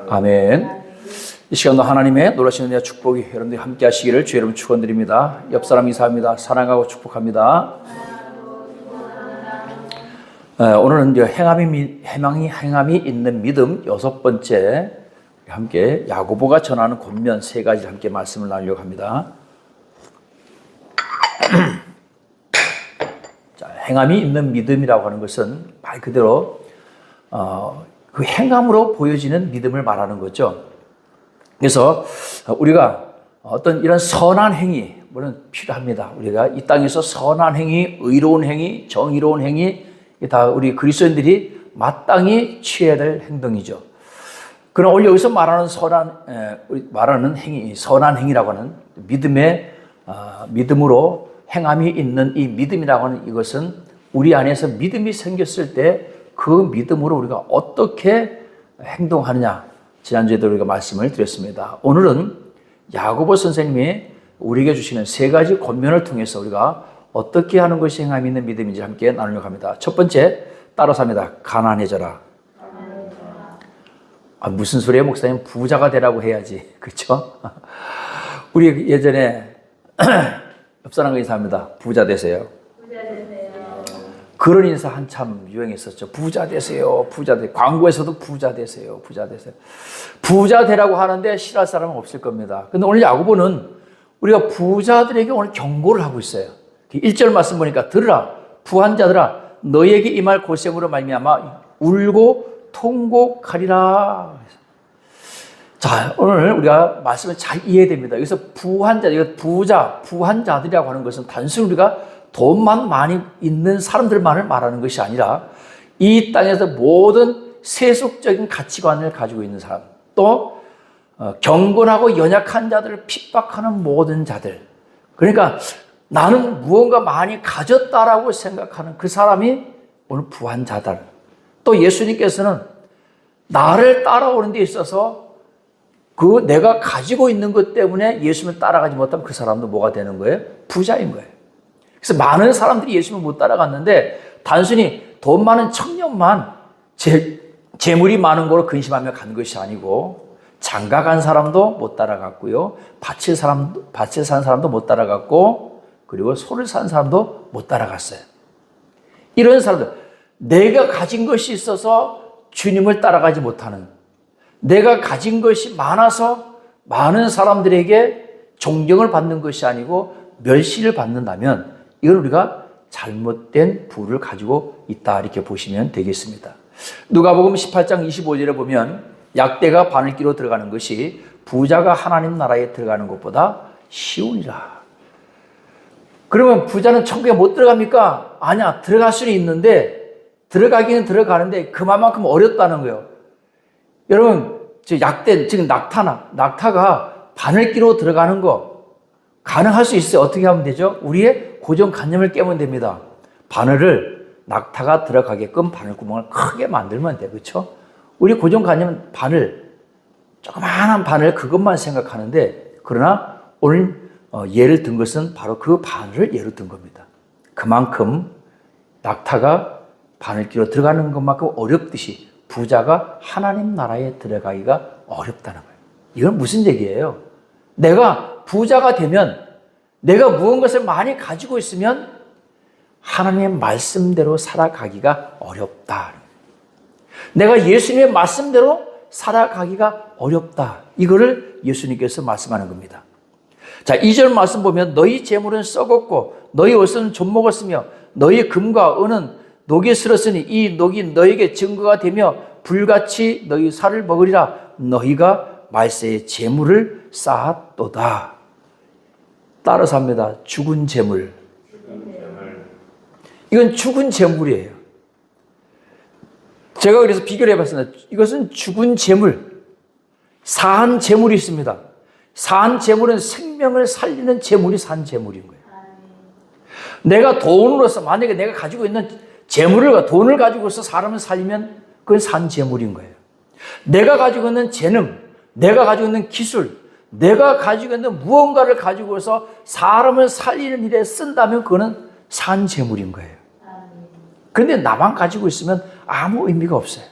아멘. 이 시간도 하나님의 놀라신 은혜와 축복이 여러분들이 함께 하시기를 주의 이름 축원드립니다. 옆 사람 인사합니다. 사랑하고 축복합니다. 오늘은 이제 행함이 있는 믿음 여섯 번째 함께 야고보가 전하는 권면 세 가지 함께 말씀을 나누려고 합니다. 자, 행함이 있는 믿음이라고 하는 것은 말 그대로 그 행함으로 보여지는 믿음을 말하는 거죠. 그래서 우리가 어떤 이런 선한 행위, 물론 필요합니다. 우리가 이 땅에서 선한 행위, 의로운 행위, 정의로운 행위, 다 우리 그리스도인들이 마땅히 취해야 될 행동이죠. 그러나 오늘 여기서 말하는 행위, 선한 행위라고 하는 믿음으로 행함이 있는 이 믿음이라고 하는 이것은 우리 안에서 믿음이 생겼을 때 그 믿음으로 우리가 어떻게 행동하느냐, 지난주에도 우리가 말씀을 드렸습니다. 오늘은 야고보 선생님이 우리에게 주시는 세 가지 권면을 통해서 우리가 어떻게 하는 것이 행함이 있는 믿음인지 함께 나누려고 합니다. 첫 번째, 따라서 합니다. 가난해져라. 무슨 소리예요, 목사님? 부자가 되라고 해야지. 그렇죠? 우리 예전에 옆 사람과 인사합니다. 부자 되세요. 그런 인사 한참 유행했었죠. 부자 되세요. 부자 되세요. 광고에서도 부자 되세요. 부자 되세요. 부자 되라고 하는데 싫어할 사람은 없을 겁니다. 근데 오늘 야고보는 우리가 부자들에게 오늘 경고를 하고 있어요. 1절 말씀 보니까 들으라 부한 자들아 너희에게 임할 고생으로 말미암아 울고 통곡하리라. 자, 오늘 우리가 말씀을 잘 이해해야 됩니다. 여기서 부한 자, 부한 자들이라고 하는 것은 단순히 우리가 돈만 많이 있는 사람들만을 말하는 것이 아니라 이 땅에서 모든 세속적인 가치관을 가지고 있는 사람, 또 경건하고 연약한 자들을 핍박하는 모든 자들, 그러니까 나는 무언가 많이 가졌다라고 생각하는 그 사람이 오늘 부한 자들. 또 예수님께서는 나를 따라오는 데 있어서 그 내가 가지고 있는 것 때문에 예수님을 따라가지 못하면 그 사람도 뭐가 되는 거예요? 부자인 거예요. 그래서 많은 사람들이 예수님을 못 따라갔는데 단순히 돈 많은 청년만 재물이 많은 거로 근심하며 간 것이 아니고 장가 간 사람도 못 따라갔고요. 밭을 산 사람도 못 따라갔고, 그리고 소를 산 사람도 못 따라갔어요. 이런 사람들, 내가 가진 것이 있어서 주님을 따라가지 못하는, 내가 가진 것이 많아서 많은 사람들에게 존경을 받는 것이 아니고 멸시를 받는다면 이건 우리가 잘못된 부를 가지고 있다, 이렇게 보시면 되겠습니다. 누가복음 18장 25절에 보면 약대가 바늘기로 들어가는 것이 부자가 하나님 나라에 들어가는 것보다 쉬우니라. 그러면 부자는 천국에 못 들어갑니까? 아니야, 들어갈 수는 있는데, 들어가기는 들어가는데 그만큼 어렵다는 거예요. 여러분, 약대, 지금 낙타가 바늘기로 들어가는 거 가능할 수 있어요. 어떻게 하면 되죠? 우리의 고정관념을 깨면 됩니다. 바늘을 낙타가 들어가게끔 바늘구멍을 크게 만들면 돼요. 그렇죠? 우리 고정관념은 조그마한 바늘 그것만 생각하는데, 그러나 오늘 예를 든 것은 바로 그 바늘을 예로 든 겁니다. 그만큼 낙타가 바늘기로 들어가는 것만큼 어렵듯이 부자가 하나님 나라에 들어가기가 어렵다는 거예요. 이건 무슨 얘기예요? 내가 부자가 되면, 내가 무언가를 많이 가지고 있으면 하나님의 말씀대로 살아가기가 어렵다. 내가 예수님의 말씀대로 살아가기가 어렵다. 이거를 예수님께서 말씀하는 겁니다. 자, 2절 말씀 보면 너희 재물은 썩었고 너희 옷은 좀 먹었으며 너희 금과 은은 녹이 슬었으니 이 녹이 너희에게 증거가 되며 불같이 너희 살을 먹으리라. 너희가 말세에 재물을 쌓았도다. 따라서 합니다. 죽은 재물. 이건 죽은 재물이에요. 제가 그래서 비교를 해봤습니다. 이것은 죽은 재물, 산 재물이 있습니다. 산 재물은 생명을 살리는 재물이 산 재물인 거예요. 내가 돈으로서, 만약에 내가 가지고 있는 돈을 가지고서 사람을 살리면 그건 산 재물인 거예요. 내가 가지고 있는 재능, 내가 가지고 있는 기술, 내가 가지고 있는 무언가를 가지고서 사람을 살리는 일에 쓴다면 그거는 산 재물인 거예요. 그런데 나만 가지고 있으면 아무 의미가 없어요.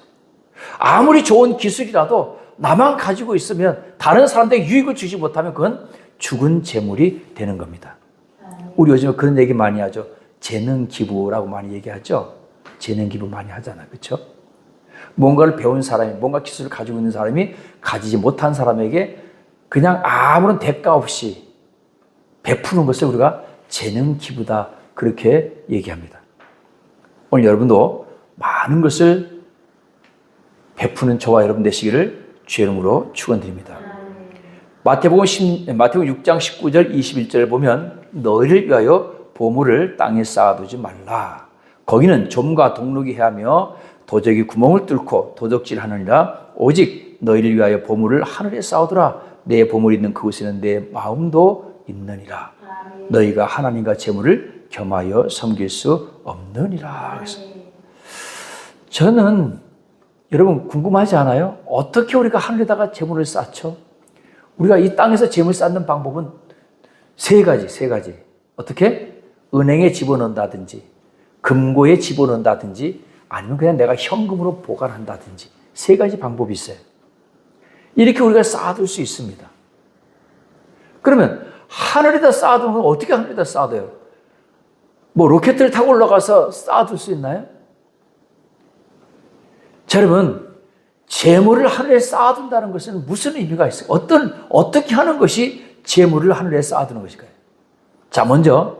아무리 좋은 기술이라도 나만 가지고 있으면 다른 사람들에게 유익을 주지 못하면 그건 죽은 재물이 되는 겁니다. 우리 요즘에 그런 얘기 많이 하죠. 재능 기부라고 많이 얘기하죠. 재능 기부 많이 하잖아요. 그렇죠? 뭔가를 배운 사람이, 뭔가 기술을 가지고 있는 사람이 가지지 못한 사람에게 그냥 아무런 대가 없이 베푸는 것을 우리가 재능 기부다, 그렇게 얘기합니다. 오늘 여러분도 많은 것을 베푸는 저와 여러분 되시기를 주의 이름으로 축원드립니다. 마태복음 6장 19절 21절 보면 너희를 위하여 보물을 땅에 쌓아두지 말라. 거기는 좀과 동룩이 해하며 도적이 구멍을 뚫고 도적질하느니라. 오직 너희를 위하여 보물을 하늘에 쌓아두라. 내 보물이 있는 그곳에는 내 마음도 있느니라. 너희가 하나님과 재물을 겸하여 섬길 수 없느니라. 저는 여러분 궁금하지 않아요? 어떻게 우리가 하늘에다가 재물을 쌓죠? 우리가 이 땅에서 재물 쌓는 방법은 세 가지. 어떻게? 은행에 집어넣는다든지, 금고에 집어넣는다든지, 아니면 그냥 내가 현금으로 보관한다든지, 세 가지 방법이 있어요. 이렇게 우리가 쌓아둘 수 있습니다. 그러면 하늘에다 쌓아두는 건 어떻게 하늘에다 쌓아둬요? 뭐 로켓을 타고 올라가서 쌓아둘 수 있나요? 자, 여러분, 재물을 하늘에 쌓아둔다는 것은 무슨 의미가 있어요? 어떻게 하는 것이 재물을 하늘에 쌓아두는 것일까요? 자, 먼저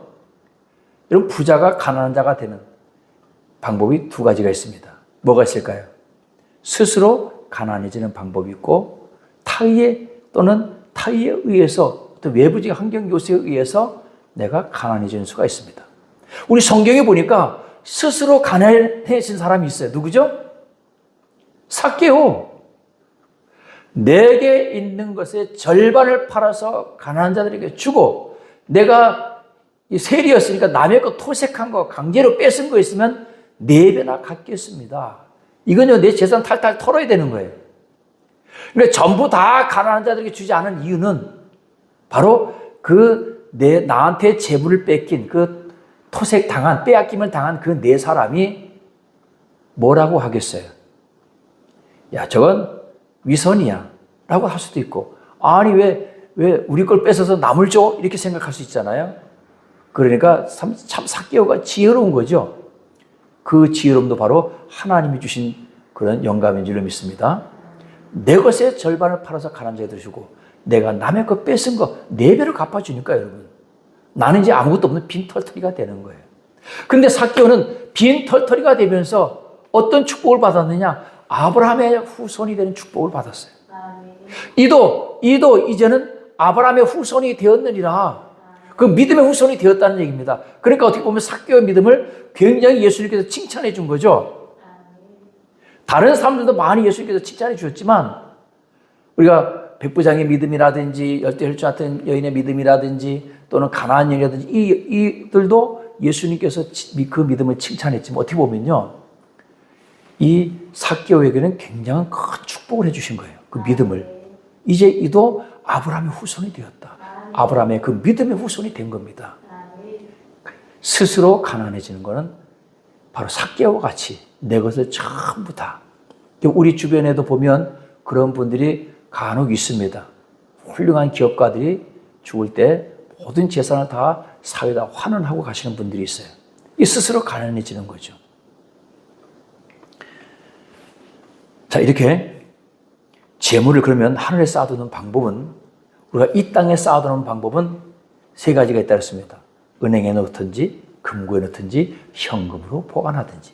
여러분, 부자가 가난한 자가 되는 방법이 두 가지가 있습니다. 뭐가 있을까요? 스스로 가난해지는 방법이 있고, 타의에 의해서, 어떤 외부적인 환경 요소에 의해서 내가 가난해지는 수가 있습니다. 우리 성경에 보니까 스스로 가난해진 사람이 있어요. 누구죠? 삭개오. 내게 있는 것의 절반을 팔아서 가난한 자들에게 주고, 내가 세리였으니까 남의 거 토색한 거, 강제로 뺏은 거 있으면 4배나 갚겠습니다. 이건요, 내 재산 탈탈 털어야 되는 거예요. 그러니까 전부 다 가난한 자들에게 주지 않은 이유는 바로 나한테 재물을 뺏긴 빼앗김을 당한 그 네 사람이 뭐라고 하겠어요? 야, 저건 위선이야 라고 할 수도 있고, 아니 왜 우리 걸 뺏어서 남을 줘? 이렇게 생각할 수 있잖아요. 그러니까 참 삭개오가 지혜로운 거죠. 그 지혜로움도 바로 하나님이 주신 그런 영감인 줄로 믿습니다. 내 것의 절반을 팔아서 가난한 자에게 주고, 내가 남의 것 뺏은 거 4배를 갚아주니까 여러분, 나는 이제 아무것도 없는 빈털터리가 되는 거예요. 그런데 삭개오는 빈털터리가 되면서 어떤 축복을 받았느냐? 아브라함의 후손이 되는 축복을 받았어요. 이도 이제는 아브라함의 후손이 되었느니라. 그 믿음의 후손이 되었다는 얘기입니다. 그러니까 어떻게 보면 삭개오의 믿음을 굉장히 예수님께서 칭찬해 준 거죠. 다른 사람들도 많이 예수님께서 칭찬해 주셨지만, 우리가 백부장의 믿음이라든지 열대혈주 같은 여인의 믿음이라든지 또는 가나안 여인이라든지 이들도 예수님께서 그 믿음을 칭찬했지만, 어떻게 보면요, 이 삭개오에게는 굉장한 큰 축복을 해주신 거예요. 그 믿음을. 이제 이도 아브라함의 후손이 되었다. 아브라함의 그 믿음의 후손이 된 겁니다. 스스로 가난해지는 것은 바로 삭개오와 같이 내 것을 전부 다. 우리 주변에도 보면 그런 분들이 간혹 있습니다. 훌륭한 기업가들이 죽을 때 모든 재산을 다 사회에다 환원하고 가시는 분들이 있어요. 이 스스로 가난해지는 거죠. 자, 이렇게 재물을 그러면 하늘에 쌓아두는 방법은, 우리가 이 땅에 쌓아두는 방법은 3가지가 있다고 했습니다. 은행에 넣든지, 금고에 넣든지, 현금으로 보관하든지.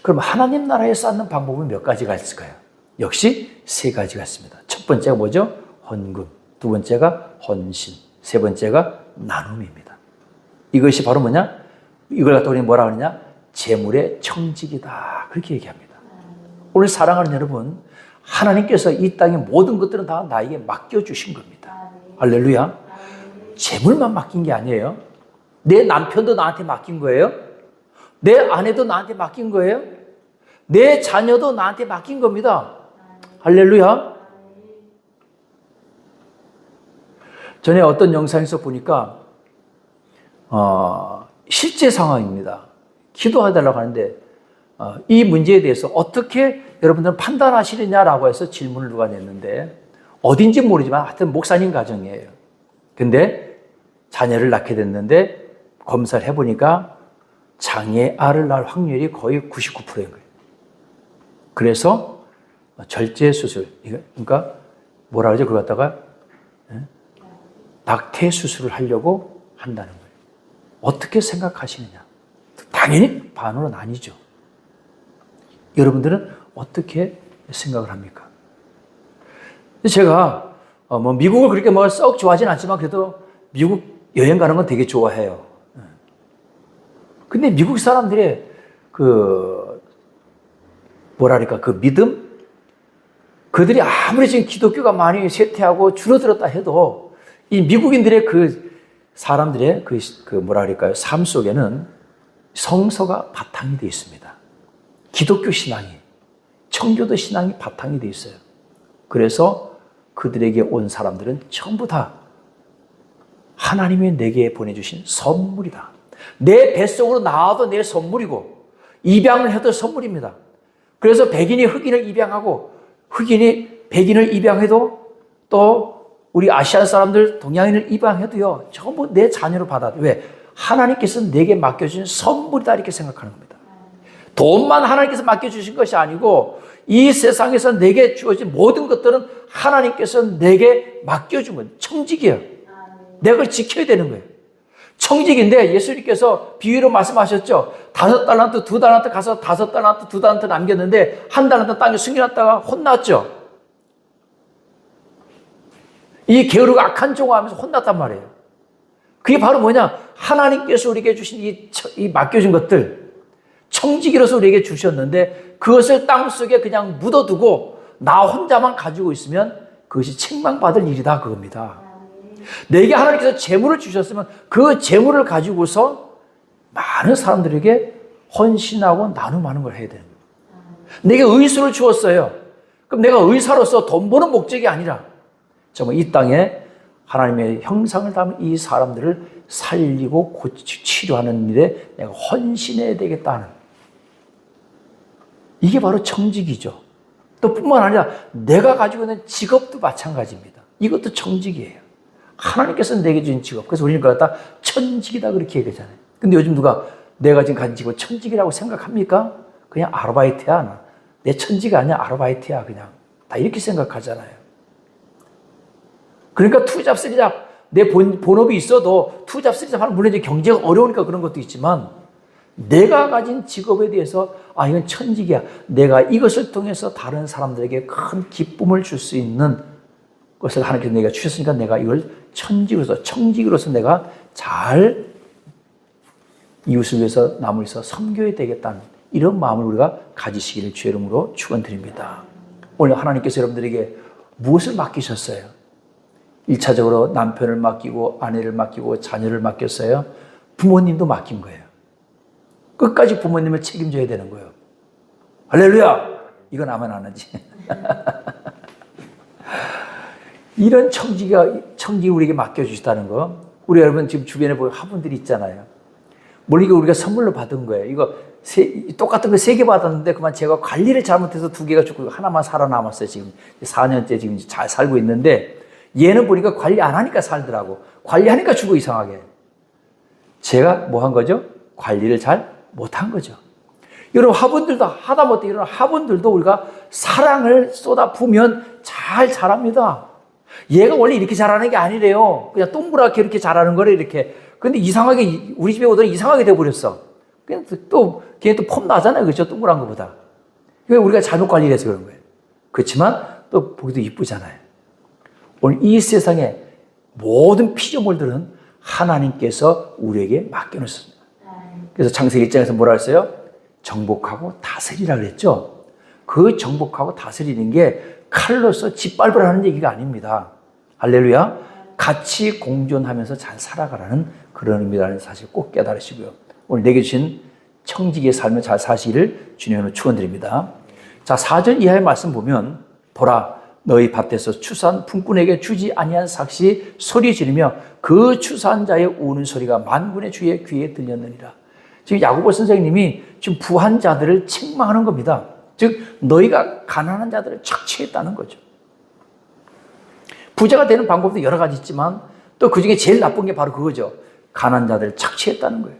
그럼 하나님 나라에 쌓는 방법은 몇 가지가 있을까요? 역시 3가지가 있습니다. 첫 번째가 뭐죠? 헌금. 두 번째가 헌신. 세 번째가 나눔입니다. 이것이 바로 뭐냐? 이걸 갖다 우리는 뭐라 그러냐? 재물의 청직이다. 그렇게 얘기합니다. 오늘 사랑하는 여러분, 하나님께서 이 땅의 모든 것들은 다 나에게 맡겨주신 겁니다. 할렐루야. 재물만 맡긴 게 아니에요. 내 남편도 나한테 맡긴 거예요. 내 아내도 나한테 맡긴 거예요. 내 자녀도 나한테 맡긴 겁니다. 할렐루야. 전에 어떤 영상에서 보니까 실제 상황입니다. 기도해달라고 하는데 이 문제에 대해서 어떻게 여러분들은 판단하시느냐라고 해서 질문을 누가 냈는데 어딘지 모르지만 하여튼 목사님 가정이에요. 근데 자녀를 낳게 됐는데 검사를 해보니까 장애아를 낳을 확률이 거의 99%인 거예요. 그래서 절제 수술, 그러니까 뭐라 그러죠? 그걸 갖다가 낙태 수술을 하려고 한다는 거예요. 어떻게 생각하시느냐? 당연히 반으로 나뉘죠. 여러분들은 어떻게 생각을 합니까? 제가 미국을 그렇게 썩 좋아하진 않지만 그래도 미국 여행 가는 건 되게 좋아해요. 근데 미국 사람들의 뭐랄까, 그 믿음? 그들이 아무리 지금 기독교가 많이 쇠퇴하고 줄어들었다 해도 이 미국인들의 사람들의 뭐랄까요, 삶 속에는 성서가 바탕이 되어 있습니다. 기독교 신앙이, 청교도 신앙이 바탕이 되어 있어요. 그래서 그들에게 온 사람들은 전부 다 하나님이 내게 보내주신 선물이다. 내 뱃속으로 나와도 내 선물이고 입양을 해도 선물입니다. 그래서 백인이 흑인을 입양하고 흑인이 백인을 입양해도 또 우리 아시안 사람들 동양인을 입양해도요 전부 내 자녀로 받아. 왜? 하나님께서 내게 맡겨주신 선물이다 이렇게 생각하는 겁니다. 돈만 하나님께서 맡겨주신 것이 아니고 이 세상에서 내게 주어진 모든 것들은 하나님께서 내게 맡겨준 거예요. 청직이에요. 내가 그걸 지켜야 되는 거예요. 청직인데 예수님께서 비유로 말씀하셨죠. 5달란트, 2달란트 가서 5달란트, 2달란트 남겼는데 1달란트 땅에 숨겨놨다가 혼났죠. 이 게으르고 악한 종아 하면서 혼났단 말이에요. 그게 바로 뭐냐? 하나님께서 우리에게 주신 이 맡겨준 것들, 청지기로서 우리에게 주셨는데 그것을 땅속에 그냥 묻어두고 나 혼자만 가지고 있으면 그것이 책망받을 일이다 그겁니다. 내게 하나님께서 재물을 주셨으면 그 재물을 가지고서 많은 사람들에게 헌신하고 나눔하는 걸 해야 되는 거예요. 내게 의수를 주었어요. 그럼 내가 의사로서 돈 버는 목적이 아니라 정말 이 땅에 하나님의 형상을 담은 이 사람들을 살리고 치료하는 일에 내가 헌신해야 되겠다는, 이게 바로 청직이죠. 또 뿐만 아니라 내가 가지고 있는 직업도 마찬가지입니다. 이것도 청직이에요. 하나님께서 내게 주신 직업. 그래서 우리는 그걸 갖다 천직이다 그렇게 얘기하잖아요. 근데 요즘 누가 내가 지금 가진 직업 천직이라고 생각합니까? 그냥 아르바이트야. 내 천지가 아니야. 아르바이트야. 그냥 다 이렇게 생각하잖아요. 그러니까 투잡 쓰리잡 내 본업이 있어도 투잡 쓰리잡 하는, 물론 이제 경제가 어려우니까 그런 것도 있지만 내가 가진 직업에 대해서 이건 천직이야. 내가 이것을 통해서 다른 사람들에게 큰 기쁨을 줄 수 있는 것을 하나님께서 내가 주셨으니까 내가 이걸 천직으로서, 청직으로서 내가 잘 이웃을 위해서 남을 위해서 섬겨야 되겠다는 이런 마음을 우리가 가지시기를 주의 이름으로 축원드립니다. 오늘 하나님께서 여러분들에게 무엇을 맡기셨어요? 1차적으로 남편을 맡기고 아내를 맡기고 자녀를 맡겼어요. 부모님도 맡긴 거예요. 끝까지 부모님을 책임져야 되는 거예요. 할렐루야! 이건 아멘 안 하지. 이런 청직이 우리에게 맡겨주시다는 거. 우리 여러분 지금 주변에 보면 화분들이 있잖아요. 이거 우리가 선물로 받은 거예요. 이거 똑같은 거 3개 받았는데 그만 제가 관리를 잘못해서 2개가 죽고 하나만 살아남았어요. 지금 4년째 지금 잘 살고 있는데 얘는 보니까 관리 안 하니까 살더라고. 관리하니까 죽어 이상하게. 제가 뭐 한 거죠? 관리를 잘 못한 거죠. 여러분 화분들도 하다못해 이런 화분들도 우리가 사랑을 쏟아 부으면 잘 자랍니다. 얘가 원래 이렇게 자라는 게 아니래요. 그냥 동그랗게 이렇게 자라는 거래 이렇게. 근데 이상하게 우리 집에 오더니 이상하게 돼버렸어. 그냥 또 걔 또 폼 나잖아요. 그렇죠? 동그란 것보다. 그러니까 우리가 잘못 관리를 해서 그런 거예요. 그렇지만 또 보기도 이쁘잖아요. 오늘 이 세상의 모든 피조물들은 하나님께서 우리에게 맡겨놓습니다. 그래서 창세기 1장에서 뭐라 했어요? 정복하고 다스리라 그랬죠. 그 정복하고 다스리는 게 칼로서 짓밟으라는 얘기가 아닙니다. 할렐루야. 같이 공존하면서 잘 살아가라는 그런 의미라는 사실 꼭 깨달으시고요. 오늘 내게 주신 청직의 삶을 잘 사시기를 주님으로 축원드립니다. 자, 4절 이하의 말씀 보면 보라 너희 밭에서 추수한 품꾼에게 주지 아니한 삭시 소리 지르며 그 추수한 자의 우는 소리가 만군의 주의 귀에 들렸느니라. 지금 야고보 선생님이 지금 부한 자들을 책망하는 겁니다. 즉 너희가 가난한 자들을 착취했다는 거죠. 부자가 되는 방법도 여러 가지 있지만 또 그중에 제일 나쁜 게 바로 그거죠. 가난한 자들을 착취했다는 거예요.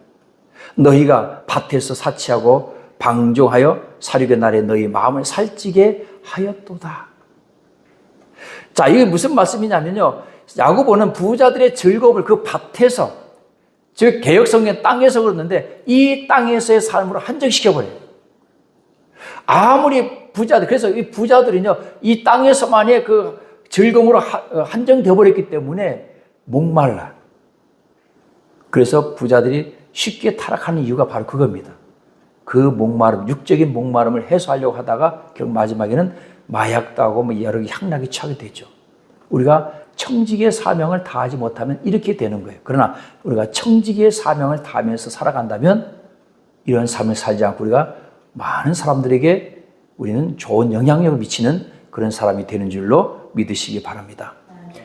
너희가 밭에서 사치하고 방종하여 사륙의 날에 너희 마음을 살찌게 하였도다. 자, 이게 무슨 말씀이냐면요. 야고보는 부자들의 즐거움을 그 밭에서, 즉 개역성경 땅에서 그러는데 이 땅에서의 삶으로 한정시켜버려요. 아무리 부자들, 그래서 이 부자들은요, 이 땅에서만의 그 즐거움으로 한정되어 버렸기 때문에 목말라. 그래서 부자들이 쉽게 타락하는 이유가 바로 그겁니다. 그 목마름, 육적인 목마름을 해소하려고 하다가 결국 마지막에는 마약도 하고 뭐 여러 향락에 취하게 되죠. 우리가 청지기의 사명을 다하지 못하면 이렇게 되는 거예요. 그러나 우리가 청지기의 사명을 다하면서 살아간다면 이런 삶을 살지 않고 우리가 많은 사람들에게 우리는 좋은 영향력을 미치는 그런 사람이 되는 줄로 믿으시기 바랍니다.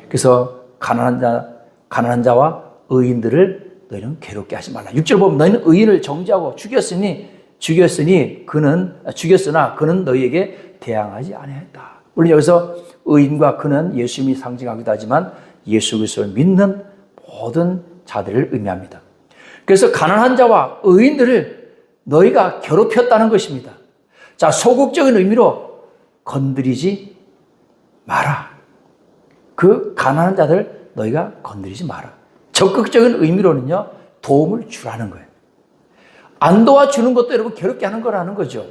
그래서 가난한 자와 의인들을 너희는 괴롭게 하지 말라. 6절 보면 너희는 의인을 정죄하고 죽였으나 그는 너희에게 대항하지 아니하였다. 물론 여기서 의인과 그는 예수님이 상징하기도 하지만 예수 그리스도를 믿는 모든 자들을 의미합니다. 그래서 가난한 자와 의인들을 너희가 괴롭혔다는 것입니다. 자, 소극적인 의미로 건드리지 마라. 그 가난한 자들 너희가 건드리지 마라. 적극적인 의미로는요, 도움을 주라는 거예요. 안 도와주는 것도 여러분 괴롭게 하는 거라는 거죠.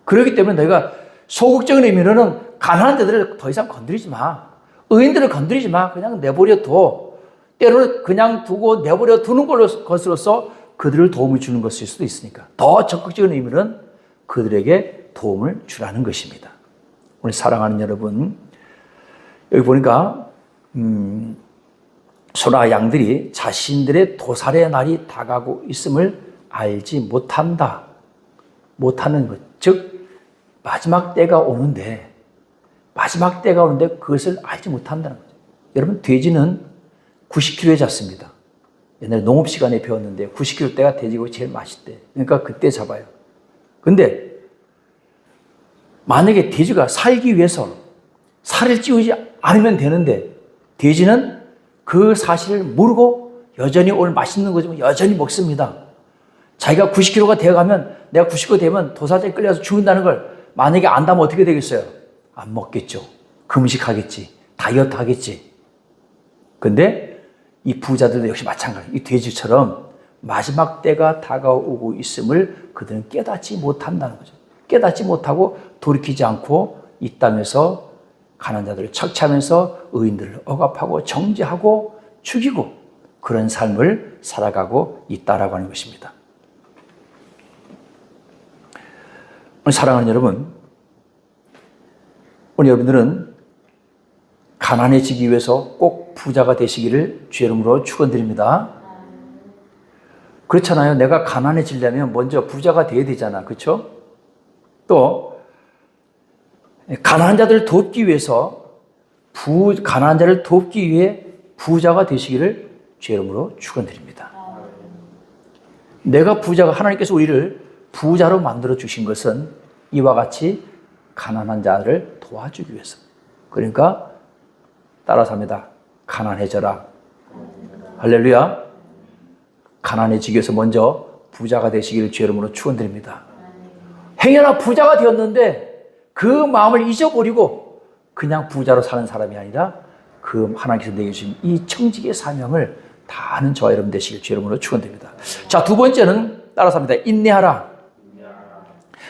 그렇기 때문에 너희가 소극적인 의미로는 가난한 자들을 더 이상 건드리지 마. 의인들을 건드리지 마. 그냥 내버려 둬. 때로는 그냥 두고 내버려 두는 것으로서 그들을 도움을 주는 것일 수도 있으니까. 더 적극적인 의미는 그들에게 도움을 주라는 것입니다. 우리 사랑하는 여러분, 여기 보니까 소나 양들이 자신들의 도살의 날이 다가오고 있음을 알지 못하는 것. 즉 마지막 때가 오는데 그것을 알지 못한다는 거죠. 여러분, 돼지는 90kg에 잡습니다. 옛날에 농업 시간에 배웠는데 90kg 때가 돼지고기 제일 맛있대. 그러니까 그때 잡아요. 근데 만약에 돼지가 살기 위해서 살을 찌우지 않으면 되는데 돼지는 그 사실을 모르고 여전히 오늘 맛있는 거지만 여전히 먹습니다. 자기가 90kg가 되어가면 내가 90kg 되면 도살장에 끌려서 죽는다는 걸 만약에 안다면 어떻게 되겠어요? 안 먹겠죠. 금식하겠지. 다이어트 하겠지. 근데 이 부자들도 역시 마찬가지. 이 돼지처럼 마지막 때가 다가오고 있음을 그들은 깨닫지 못한다는 거죠. 깨닫지 못하고 돌이키지 않고 이 땅에서 가난한 자들을 착취하면서 의인들을 억압하고 정죄하고 죽이고 그런 삶을 살아가고 있다라고 하는 것입니다. 사랑하는 여러분, 오늘 여러분들은 가난해지기 위해서 꼭 부자가 되시기를 주의 이름으로 축원드립니다. 그렇잖아요. 내가 가난해지려면 먼저 부자가 돼야 되잖아. 그렇죠? 또 가난한 자들을 돕기 위해서 가난한 자를 돕기 위해 부자가 되시기를 주의 이름으로 축원드립니다. 내가 부자가 하나님께서 우리를 부자로 만들어 주신 것은 이와 같이 가난한 자를 도와주기 위해서. 그러니까 따라서 합니다. 가난해져라. 할렐루야. 가난해지기 위해서 먼저 부자가 되시기를 주의 이름으로 축원드립니다. 행여나 부자가 되었는데 그 마음을 잊어버리고 그냥 부자로 사는 사람이 아니라 그 하나님께서 내게 주신 이 청지기의 사명을 다하는 저와 여러분 되시길 주의 이름으로 축원드립니다. 자, 두 번째는 따라서 합니다. 인내하라.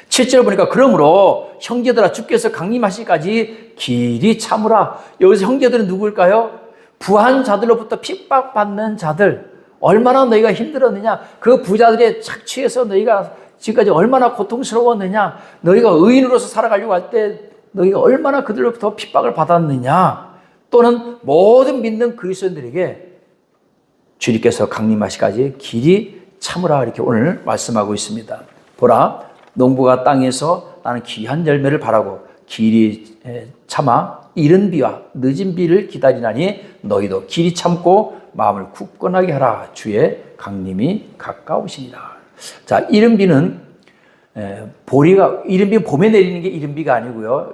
7절을 보니까 그러므로 형제들아 주께서 강림하시기까지 길이 참으라. 여기서 형제들은 누구일까요? 부한 자들로부터 핍박받는 자들. 얼마나 너희가 힘들었느냐. 그 부자들의 착취에서 너희가 지금까지 얼마나 고통스러웠느냐. 너희가 의인으로서 살아가려고 할 때 너희가 얼마나 그들로부터 핍박을 받았느냐. 또는 모든 믿는 그리스도인들에게 주님께서 강림하시기까지 길이 참으라. 이렇게 오늘 말씀하고 있습니다. 보라. 농부가 땅에서 나는 귀한 열매를 바라고 길이 참아 이른 비와 늦은 비를 기다리나니 너희도 길이 참고 마음을 굳건하게 하라. 주의 강림이 가까우시니라. 자, 이른비는 보리가 이른비 봄에 내리는 게 이른비가 아니고요.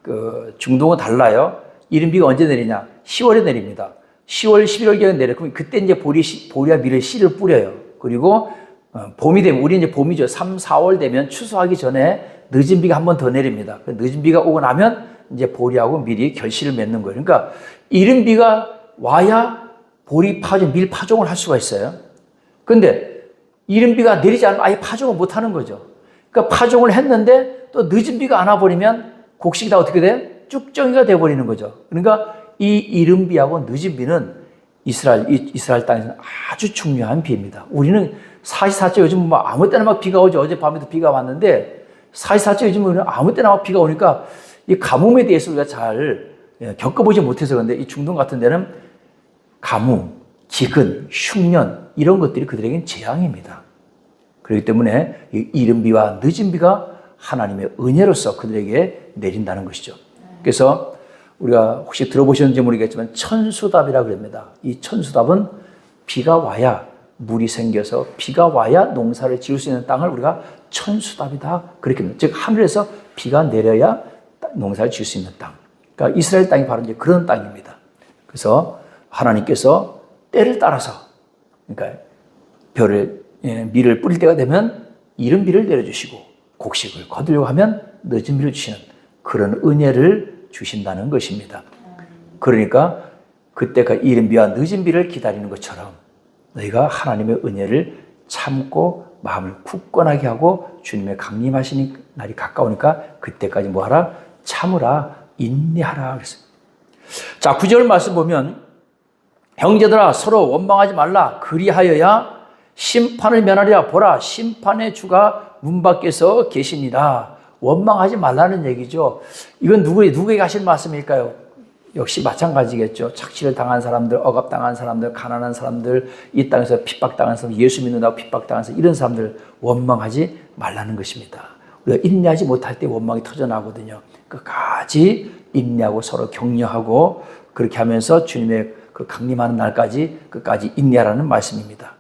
그 중동은 달라요. 이른비가 언제 내리냐? 10월에 내립니다. 10월, 11월경에 내려. 그럼 그때 이제 보리와 밀을 씨를 뿌려요. 그리고 봄이 되면, 우리 이제 봄이죠. 3, 4월 되면 추수하기 전에 늦은 비가 한 번 더 내립니다. 늦은 비가 오고 나면 이제 보리하고 밀이 결실을 맺는 거예요. 그러니까 이른 비가 와야 보리 파종, 밀 파종을 할 수가 있어요. 그런데 이른 비가 내리지 않으면 아예 파종을 못 하는 거죠. 그러니까 파종을 했는데 또 늦은 비가 안 와버리면 곡식이 다 어떻게 돼? 쭉정이가 돼버리는 거죠. 그러니까 이 이른 비하고 늦은 비는 이스라엘 땅에서는 아주 중요한 비입니다. 우리는 사시사철 요즘 뭐 아무 때나 막 비가 오죠. 어젯밤에도 비가 왔는데 사시사철 요즘 우리는 아무 때나 막 비가 오니까 이 가뭄에 대해서 우리가 잘 겪어보지 못해서 그런데 이 중동 같은 데는 가뭄, 기근, 흉년 이런 것들이 그들에게는 재앙입니다. 그렇기 때문에 이 이른 비와 늦은 비가 하나님의 은혜로서 그들에게 내린다는 것이죠. 그래서 우리가 혹시 들어보셨는지 모르겠지만 천수답이라고 그럽니다. 이 천수답은 비가 와야 물이 생겨서 비가 와야 농사를 지을 수 있는 땅을 우리가 천수답이다 그렇게 합니다. 즉 하늘에서 비가 내려야 농사를 지을 수 있는 땅. 그러니까 이스라엘 땅이 바로 이제 그런 땅입니다. 그래서 하나님께서 때를 따라서 그러니까 밀을 뿌릴 때가 되면 이른 비를 내려주시고 곡식을 거두려고 하면 늦은 비를 주시는 그런 은혜를 주신다는 것입니다. 그러니까 그때가 이른 비와 늦은 비를 기다리는 것처럼 너희가 하나님의 은혜를 참고 마음을 굳건하게 하고 주님의 강림하시는 날이 가까우니까 그때까지 뭐하라? 참으라, 인내하라 그랬어요. 자, 9절 말씀 보면 형제들아 서로 원망하지 말라. 그리하여야 심판을 면하리라. 보라, 심판의 주가 문 밖에서 계시니라. 원망하지 말라는 얘기죠. 이건 누구에게 하신 말씀일까요? 역시 마찬가지겠죠. 착취를 당한 사람들, 억압당한 사람들, 가난한 사람들, 이 땅에서 핍박당한 사람들, 예수 믿는다고 핍박당한 사람들, 이런 사람들 원망하지 말라는 것입니다. 우리가 인내하지 못할 때 원망이 터져나거든요. 끝까지 인내하고 서로 격려하고 그렇게 하면서 주님의 그 강림하는 날까지 끝까지 인내하라는 말씀입니다.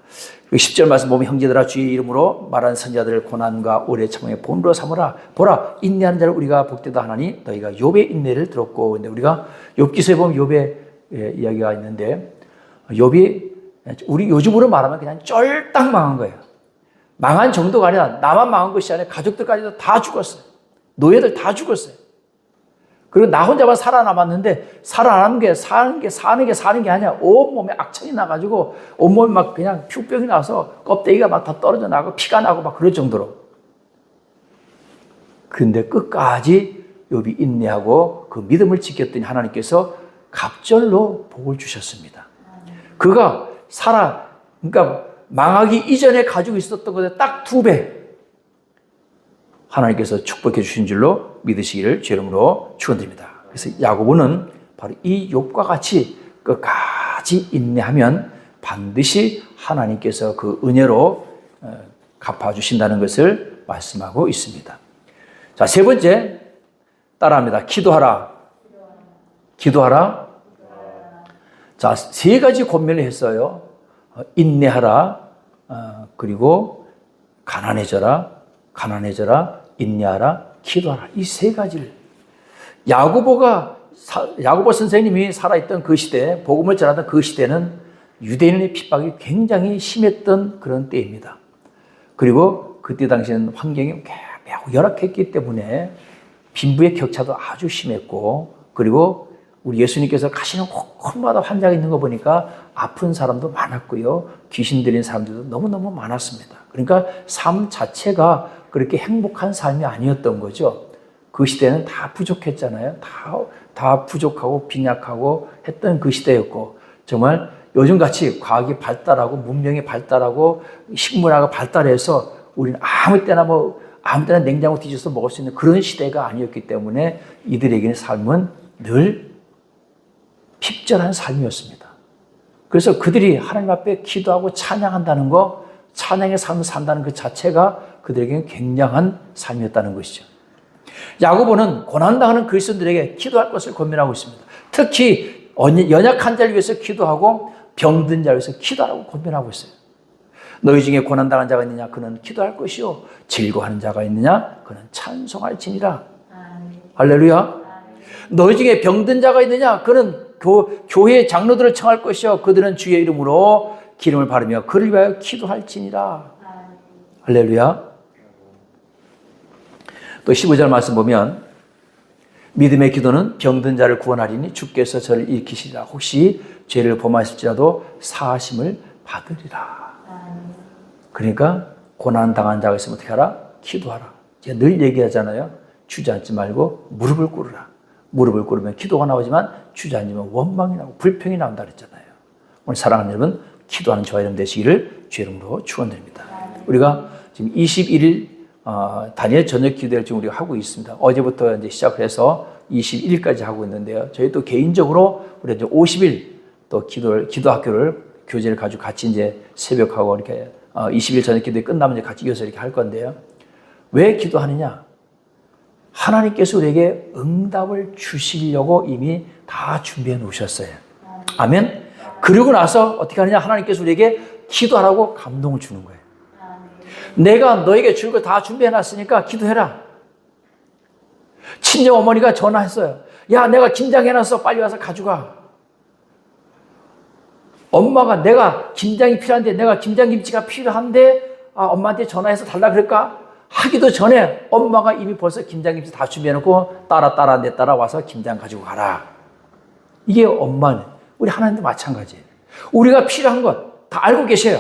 10절 말씀 보면 형제들아 주의 이름으로 말하는 선자들을 고난과 오래 참음의 본으로 삼으라. 보라, 인내하는 자를 우리가 복되다 하나니 너희가 욥의 인내를 들었고. 근데 우리가 욥기서에 보면 욥의 이야기가 있는데 욥이 우리 요즘으로 말하면 그냥 쫄딱 망한 거예요. 망한 정도가 아니라 나만 망한 것이 아니라 가족들까지도 다 죽었어요. 노예들 다 죽었어요. 그리고 나 혼자만 살아남았는데 살아남은 게 사는 게 아니야. 온몸에 악천이 나가지고 온몸이 막 그냥 피부병이 나서 껍데기가 막 다 떨어져 나고 피가 나고 막 그럴 정도로. 근데 끝까지 욥이 인내하고 그 믿음을 지켰더니 하나님께서 갑절로 복을 주셨습니다. 그가 그러니까 망하기 이전에 가지고 있었던 것에 딱 2배 하나님께서 축복해 주신 줄로 믿으시기를 주 이름으로 축원드립니다. 그래서 야고보는 바로 이 욥과 같이 끝까지 인내하면 반드시 하나님께서 그 은혜로 갚아주신다는 것을 말씀하고 있습니다. 자, 세 번째 따라합니다. 기도하라. 기도하라. 자, 3가지 권면을 했어요. 인내하라. 그리고 가난해져라. 인내하라, 기도하라. 이 3가지를 야고보 선생님이 살아있던 그 시대, 복음을 전하던 그 시대는 유대인의 핍박이 굉장히 심했던 그런 때입니다. 그리고 그때 당시에는 환경이 매우 열악했기 때문에 빈부의 격차도 아주 심했고, 그리고 우리 예수님께서 가시는 곳마다 환자가 있는 거 보니까 아픈 사람도 많았고요, 귀신 들린 사람들도 너무너무 많았습니다. 그러니까 삶 자체가 그렇게 행복한 삶이 아니었던 거죠. 그 시대는 다 부족했잖아요. 다 부족하고 빈약하고 했던 그 시대였고, 정말 요즘같이 과학이 발달하고 문명이 발달하고 식문화가 발달해서 우리는 아무 때나 냉장고 뒤져서 먹을 수 있는 그런 시대가 아니었기 때문에 이들에게는 삶은 늘 핍절한 삶이었습니다. 그래서 그들이 하나님 앞에 기도하고 찬양한다는 거, 찬양의 삶을 산다는 그 자체가 그들에게는 굉장한 삶이었다는 것이죠. 야고보는 고난당하는 그리스도인들에게 기도할 것을 권면하고 있습니다. 특히 연약한 자를 위해서 기도하고 병든 자를 위해서 기도하라고 권면하고 있어요. 너희 중에 고난당한 자가 있느냐? 그는 기도할 것이요. 즐거워하는 자가 있느냐? 그는 찬송할지니라. 할렐루야. 너희 중에 병든 자가 있느냐? 그는 교회 장로들을 청할 것이요. 그들은 주의 이름으로 기름을 바르며 그를 위하여 기도할지니라. 할렐루야. 또 15절 말씀 보면 믿음의 기도는 병든 자를 구원하리니 주께서 저를 일으키시리라. 혹시 죄를 범하실지라도 사하심을 받으리라. 그러니까 고난당한 자가 있으면 어떻게 하라? 기도하라. 제가 늘 얘기하잖아요. 주저앉지 말고 무릎을 꿇으라. 무릎을 꿇으면 기도가 나오지만 주저앉으면 원망이 나오고 불평이 나온다 그랬잖아요. 오늘 사랑하는 여러분, 기도하는 저와 여러분 되시기를 주 이름으로 축원드립니다. 우리가 지금 21일 다니엘 저녁 기도를 지금 우리가 하고 있습니다. 어제부터 이제 시작해서 21일까지 하고 있는데요. 저희 또 개인적으로 우리 이제 50일 또 기도 학교를 교재를 가지고 같이 이제 새벽하고 이렇게 20일 저녁 기도에 끝나면 이제 같이 이어서 이렇게 할 건데요. 왜 기도하느냐? 하나님께서 우리에게 응답을 주시려고 이미 다 준비해 놓으셨어요. 아멘. 그러고 나서 어떻게 하느냐? 하나님께서 우리에게 기도하라고 감동을 주는 거예요. 내가 너에게 줄 거 다 준비해 놨으니까 기도해라. 친정 어머니가 전화했어요. 야, 내가 김장 해놨어. 빨리 와서 가져가. 엄마가 내가 김장이 필요한데, 내가 김장김치가 필요한데, 엄마한테 전화해서 달라 그럴까? 하기도 전에 엄마가 이미 벌써 김장김치 다 준비해놓고 내 따라 와서 김장 가지고 가라. 이게 엄마는, 우리 하나님도 마찬가지예요. 우리가 필요한 것 다 알고 계셔요.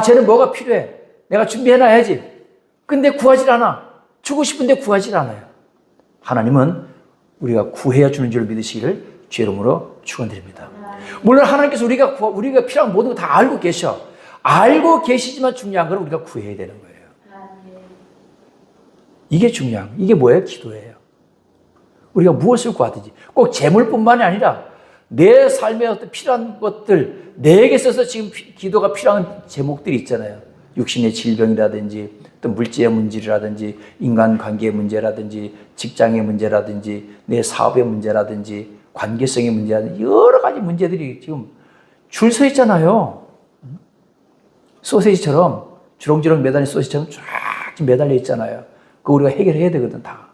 쟤는 뭐가 필요해. 내가 준비해놔야지. 근데 구하질 않아. 주고 싶은데 구하질 않아요. 하나님은 우리가 구해야 주는 줄 믿으시기를 주 이름으로 축원드립니다. 물론 하나님께서 우리가 필요한 모든 거 다 알고 계셔. 알고 계시지만 중요한 건 우리가 구해야 되는 거예요. 이게 중요한 거예요. 이게 뭐예요? 기도예요. 우리가 무엇을 구하든지 꼭 재물뿐만이 아니라 내 삶에 어떤 필요한 것들, 내게 있어서 지금 기도가 필요한 제목들이 있잖아요. 육신의 질병이라든지 또 물질의 문제라든지 인간관계의 문제라든지 직장의 문제라든지 내 사업의 문제라든지 관계성의 문제라든지 여러 가지 문제들이 지금 줄 서 있잖아요. 소세지처럼 주렁주렁 매달린 소세지처럼 쫙 매달려 있잖아요. 그거 우리가 해결해야 되거든. 다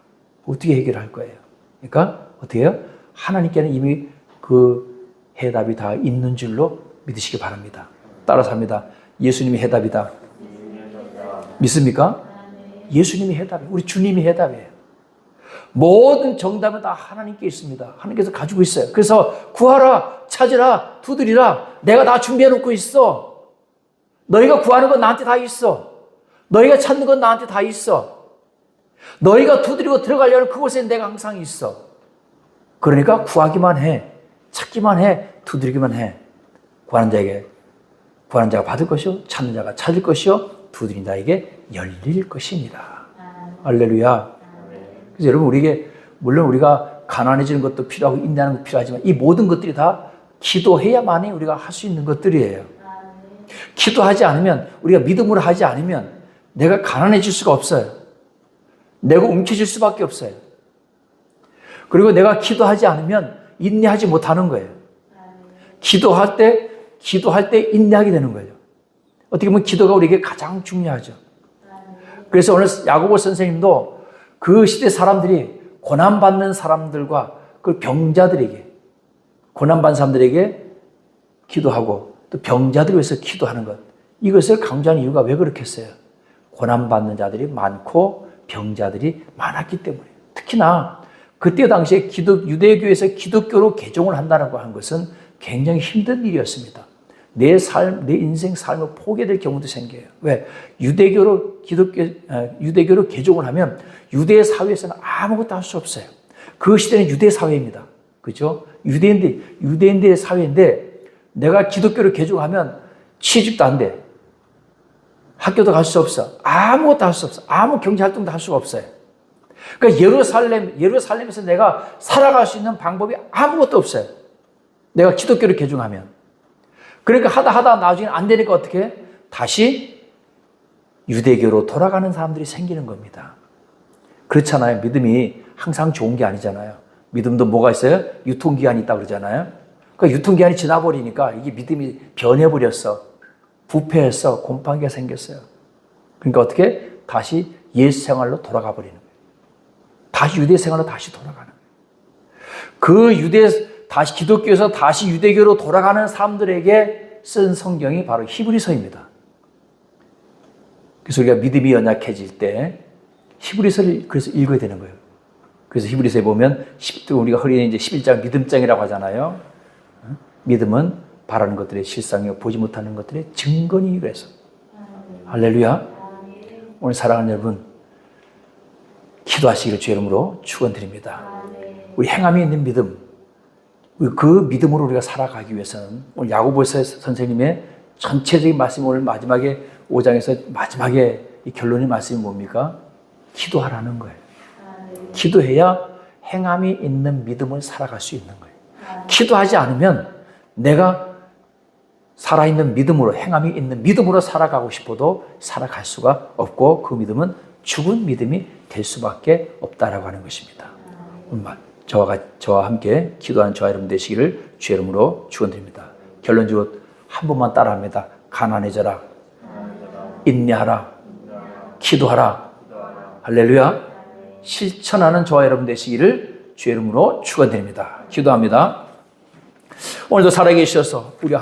어떻게 해결할 거예요? 그러니까 어떻게 해요? 하나님께는 이미 그 해답이 다 있는 줄로 믿으시기 바랍니다. 따라서 합니다. 예수님이 해답이다. 믿습니까? 예수님이 해답이에요. 우리 주님이 해답이에요. 모든 정답은 다 하나님께 있습니다. 하나님께서 가지고 있어요. 그래서 구하라, 찾으라, 두드리라. 내가 다 준비해 놓고 있어. 너희가 구하는 건 나한테 다 있어. 너희가 찾는 건 나한테 다 있어. 너희가 두드리고 들어가려는 그곳에 내가 항상 있어. 그러니까 구하기만 해. 찾기만 해. 두드리기만 해. 구하는 자가 받을 것이요, 찾는 자가 찾을 것이요, 두드린 자에게 열릴 것입니다. 할렐루야. 그래서 여러분, 물론 우리가 가난해지는 것도 필요하고 인내하는 것도 필요하지만 이 모든 것들이 다 기도해야만이 우리가 할 수 있는 것들이에요. 기도하지 않으면, 우리가 믿음으로 하지 않으면 내가 가난해질 수가 없어요. 내가 움켜질 수밖에 없어요. 그리고 내가 기도하지 않으면 인내하지 못하는 거예요. 기도할 때 인내하게 되는 거예요. 어떻게 보면 기도가 우리에게 가장 중요하죠. 그래서 오늘 야고보 선생님도 그 시대 사람들이 고난받는 사람들과 그 병자들에게, 고난받는 사람들에게 기도하고 또 병자들을 위해서 기도하는 것, 이것을 강조하는 이유가 왜 그렇겠어요? 고난받는 자들이 많고 병자들이 많았기 때문에. 특히나 그때 당시에 유대교에서 기독교로 개종을 한다는 것은 굉장히 힘든 일이었습니다. 내 인생 삶을 포기될 경우도 생겨요. 왜? 유대교로 개종을 하면 유대 사회에서는 아무것도 할 수 없어요. 그 시대는 유대 사회입니다. 그죠? 유대인들의 사회인데 내가 기독교로 개종하면 취직도 안 돼. 학교도 갈 수 없어. 아무것도 할 수 없어. 아무 경제 활동도 할 수가 없어요. 그러니까 예루살렘에서 내가 살아갈 수 있는 방법이 아무것도 없어요. 내가 기독교를 개종하면. 그러니까 하다 나중에 안 되니까 어떻게 해? 다시 유대교로 돌아가는 사람들이 생기는 겁니다. 그렇잖아요. 믿음이 항상 좋은 게 아니잖아요. 믿음도 뭐가 있어요? 유통기한이 있다고 그러잖아요. 그러니까 유통기한이 지나버리니까 이게 믿음이 변해버렸어. 부패해서 곰팡이가 생겼어요. 그러니까 어떻게? 다시 옛 생활로 돌아가 버리는 거예요. 다시 유대 생활로 다시 돌아가는 거예요. 다시 기독교에서 다시 유대교로 돌아가는 사람들에게 쓴 성경이 바로 히브리서입니다. 그래서 우리가 믿음이 연약해질 때 히브리서를 그래서 읽어야 되는 거예요. 그래서 히브리서에 보면 우리가 흔히 이제 11장 믿음장이라고 하잖아요. 믿음은 바라는 것들의 실상이요 보지 못하는 것들의 증거니 그래서. 할렐루야. 오늘 사랑하는 여러분, 기도하시기를 주의 이름으로 축원드립니다. 우리 행함이 있는 믿음, 그 믿음으로 우리가 살아가기 위해서는 오늘 야고보서 선생님의 전체적인 말씀, 오늘 마지막에 5장에서 마지막에 이 결론의 말씀이 뭡니까? 기도하라는 거예요. 기도해야 행함이 있는 믿음을 살아갈 수 있는 거예요. 기도하지 않으면 내가 살아있는 믿음으로, 행함이 있는 믿음으로 살아가고 싶어도 살아갈 수가 없고 그 믿음은 죽은 믿음이 될 수밖에 없다라고 하는 것입니다. 저와 함께 기도하는 저와 여러분 되시기를 주의 이름으로 축원드립니다. 결론적으로 한 번만 따라합니다. 가난해져라, 인내하라, 기도하라. 할렐루야. 실천하는 저와 여러분 되시기를 주의 이름으로 축원드립니다. 기도합니다. 오늘도 살아계셔서 우리